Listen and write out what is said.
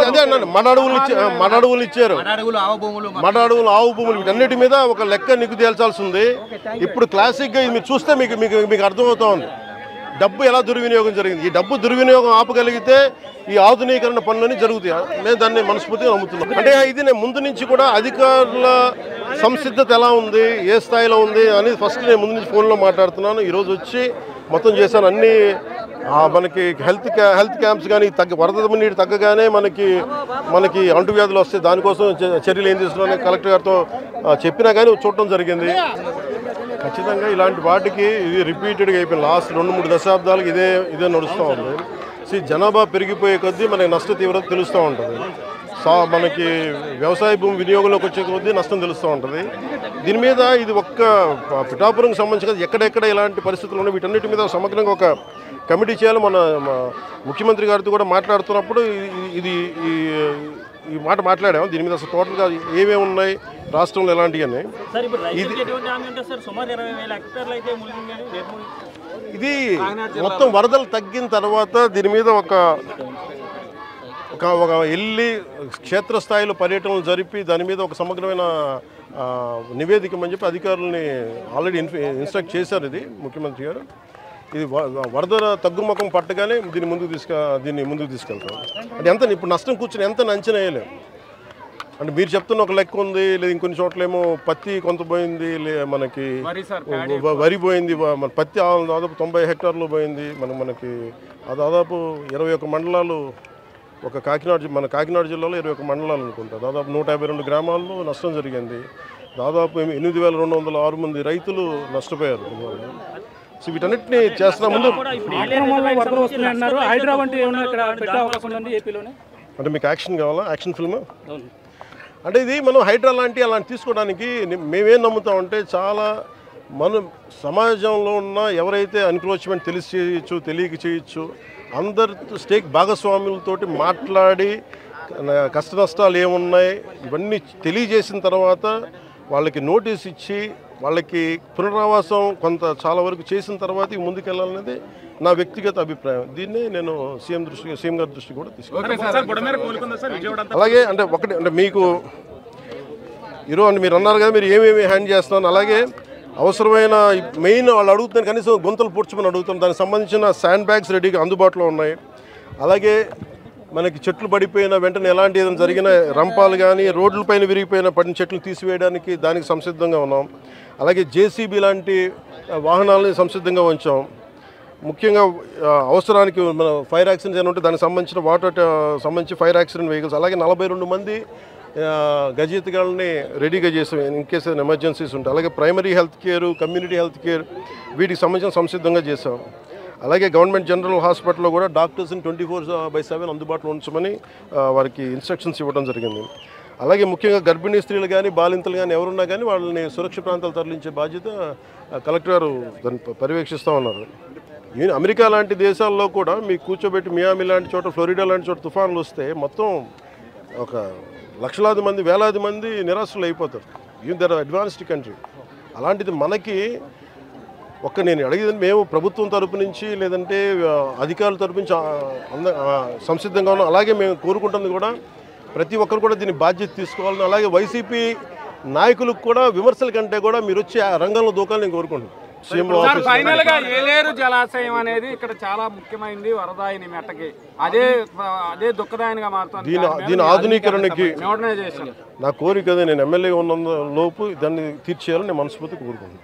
అదే అన్నాను, మన అడవులు ఇచ్చారు, మన అడవులు ఆవు భూములు, వీటన్నిటి మీద ఒక లెక్క నిగ్గు తేల్చాల్సి ఉంది. ఇప్పుడు క్లాసిక్గా ఇది మీరు చూస్తే మీకు అర్థమవుతా ఉంది డబ్బు ఎలా దుర్వినియోగం జరిగింది. ఈ డబ్బు దుర్వినియోగం ఆపగలిగితే ఈ ఆధునీకరణ పనులని జరుగుతాయి. మేము దాన్ని మనస్ఫూర్తిగా నమ్ముతున్నాం. అంటే ఇది నేను ముందు నుంచి కూడా అధికారుల సంసిద్ధత ఎలా ఉంది, ఏ స్థాయిలో ఉంది అనేది ఫస్ట్ నేను ముందు నుంచి ఫోన్లో మాట్లాడుతున్నాను. ఈరోజు వచ్చి మొత్తం చేశాను. అన్నీ మనకి హెల్త్ క్యాంప్స్ కానీ వరద నీరు తగ్గగానే మనకి అంటువ్యాధులు వస్తాయి, దానికోసం చర్యలు ఏం తీసుకున్నారని కలెక్టర్ గారితో చెప్పినా కానీ చూడటం జరిగింది. ఖచ్చితంగా ఇలాంటి వాటికి ఇది రిపీటెడ్గా అయిపోయింది. లాస్ట్ 2-3 దశాబ్దాలకు ఇదే నడుస్తూ ఉంది. జనాభా పెరిగిపోయే కొద్దీ మనకి నష్ట తీవ్రత తెలుస్తూ ఉంటుంది. మనకి వ్యవసాయ భూమి వినియోగంలోకి వచ్చే కొద్దీ నష్టం తెలుస్తూ ఉంటుంది. దీని మీద ఇది ఒక్క పిఠాపురంకి సంబంధించి ఎక్కడెక్కడ ఇలాంటి పరిస్థితులు ఉన్నాయి వీటన్నిటి మీద సమగ్రంగా ఒక కమిటీ చేయాలి. మన ముఖ్యమంత్రి గారితో కూడా మాట్లాడుతున్నప్పుడు ఈ మాట మాట్లాడాము. దీని మీద అసలు టోటల్గా ఏమేమి ఉన్నాయి రాష్ట్రంలో ఎలాంటివన్నీ ఇది మొత్తం వరదలు తగ్గిన తర్వాత దీని మీద ఒక వెళ్ళి క్షేత్రస్థాయిలో పర్యటనలు జరిపి దాని మీద ఒక సమగ్రమైన నివేదికమని చెప్పి అధికారులని ఆల్రెడీ ఇన్స్ట్రక్ట్ చేశారు. ఇది ముఖ్యమంత్రి గారు ఇది వరద తగ్గుముఖం పట్టగానే దీన్ని ముందుకు తీసుకెళ్తాం. అంటే ఎంత ఇప్పుడు నష్టం కూర్చొని ఎంత అంచనా వేయలేము. అంటే మీరు చెప్తున్న ఒక లెక్క ఉంది, లేదా ఇంకొన్ని చోట్లేమో పత్తి కొంత పోయింది, మనకి వరి పోయింది, మన పత్తి దాదాపు 90 హెక్టార్లు పోయింది. మనకి దాదాపు 21 మండలాలు, మన కాకినాడ జిల్లాలో 21 మండలాలు అనుకుంటా, దాదాపు 152 గ్రామాల్లో నష్టం జరిగింది. దాదాపు 8,206 మంది రైతులు నష్టపోయారు. సో వీటన్నిటిని చేస్తున్నా ముందు అంటే మీకు యాక్షన్ కావాలా, యాక్షన్ ఫిల్మ్ అంటే ఇది మనం హైడ్రా అలాంటి తీసుకోవడానికి మేమేం నమ్ముతామంటే చాలా మనం సమాజంలో ఉన్న ఎవరైతే ఎన్క్రోచ్మెంట్ తెలిసి చేయొచ్చు, తెలియక చేయొచ్చు, అందరి భాగస్వాములతోటి మాట్లాడి కష్ట నష్టాలు ఏమున్నాయి ఇవన్నీ తెలియజేసిన తర్వాత వాళ్ళకి నోటీస్ ఇచ్చి వాళ్ళకి పునరావాసం చాలా వరకు చేసిన తర్వాత ముందుకెళ్ళాలనేది నా వ్యక్తిగత అభిప్రాయం. దీన్ని నేను సీఎం గారి దృష్టి కూడా తీసుకున్నాను. అలాగే అంటే మీకు ఈరోజు అంటే మీరు అన్నారు కదా, మీరు ఏమేమి హ్యాండ్ చేస్తున్నాను, అలాగే అవసరమైన మెయిన్ వాళ్ళు అడుగుతున్నారు, కనీసం గుంతలు పూడ్చమని అడుగుతాం. దానికి సంబంధించిన శాండ్ బ్యాగ్స్ రెడీగా అందుబాటులో ఉన్నాయి. అలాగే మనకి చెట్లు పడిపోయిన వెంటనే ఎలాంటి ఏదైనా జరిగిన రంపాలు కానీ రోడ్లపైన పడిన చెట్లు తీసివేయడానికి దానికి సంసిద్ధంగా ఉన్నాం. అలాగే జేసీబీ లాంటి వాహనాలని సంసిద్ధంగా ఉంచాం. ముఖ్యంగా అవసరానికి మన ఫైర్ యాక్సిడెంట్స్ ఏమైనా ఉంటే దానికి సంబంధించిన సంబంధించి ఫైర్ యాక్సిడెంట్ వెహికల్స్, అలాగే 42 మంది గజయితగాళ్ళని రెడీగా చేసాం ఇన్ కేస్ ఏదైనా ఎమర్జెన్సీస్ ఉంటాయి. అలాగే primary health care, community health care వీటికి సంబంధించిన సంసిద్ధంగా చేసాం. అలాగే గవర్నమెంట్ జనరల్ హాస్పిటల్లో కూడా డాక్టర్స్ని 24/7 అందుబాటులో ఉంచమని వారికి ఇన్స్ట్రక్షన్స్ ఇవ్వడం జరిగింది. అలాగే ముఖ్యంగా గర్భిణీ స్త్రీలు కానీ బాలింతలు కానీ ఎవరున్నా కానీ వాళ్ళని సురక్షిత ప్రాంతాలు తరలించే బాధ్యత కలెక్టర్ గారు దాన్ని పర్యవేక్షిస్తూ ఉన్నారు. అమెరికా లాంటి దేశాల్లో కూడా మీకు కూర్చోబెట్టి మియామి లాంటి చోట, ఫ్లోరిడా లాంటి చోట తుఫాన్లు వస్తే మొత్తం ఒక లక్షలాది మంది, వేలాది మంది నిరాశలు అయిపోతారు. Their advanced country. అలాంటిది మనకి నేను అడిగేది మేము ప్రభుత్వం తరపు నుంచి లేదంటే అధికారుల తరపు నుంచి సంసిద్ధంగా ఉన్నాం. అలాగే మేము కోరుకుంటుంది కూడా ప్రతి ఒక్కరు కూడా దీన్ని బాధ్యత తీసుకోవాలని, అలాగే వైసీపీ నాయకులకు కూడా విమర్శల కంటే కూడా మీరు వచ్చి ఆ రంగంలో దూకాలని నేను కోరుకుంటున్నాను. ఫైనల్ గా ఏలేరు జలాశయం అనేది ఇక్కడ చాలా ముఖ్యమైనది వరదాయిని మెట్టకి, అదే దుఃఖదాయనిగా మారుతుంది. దీని ఆధునీకరణకి నా కోరిక అదే. నేను ఎమ్మెల్యేగా ఉన్న లోపు దాన్ని తీర్చేయాలని నేను మనస్ఫూర్తిగా కోరుకుంటున్నాను.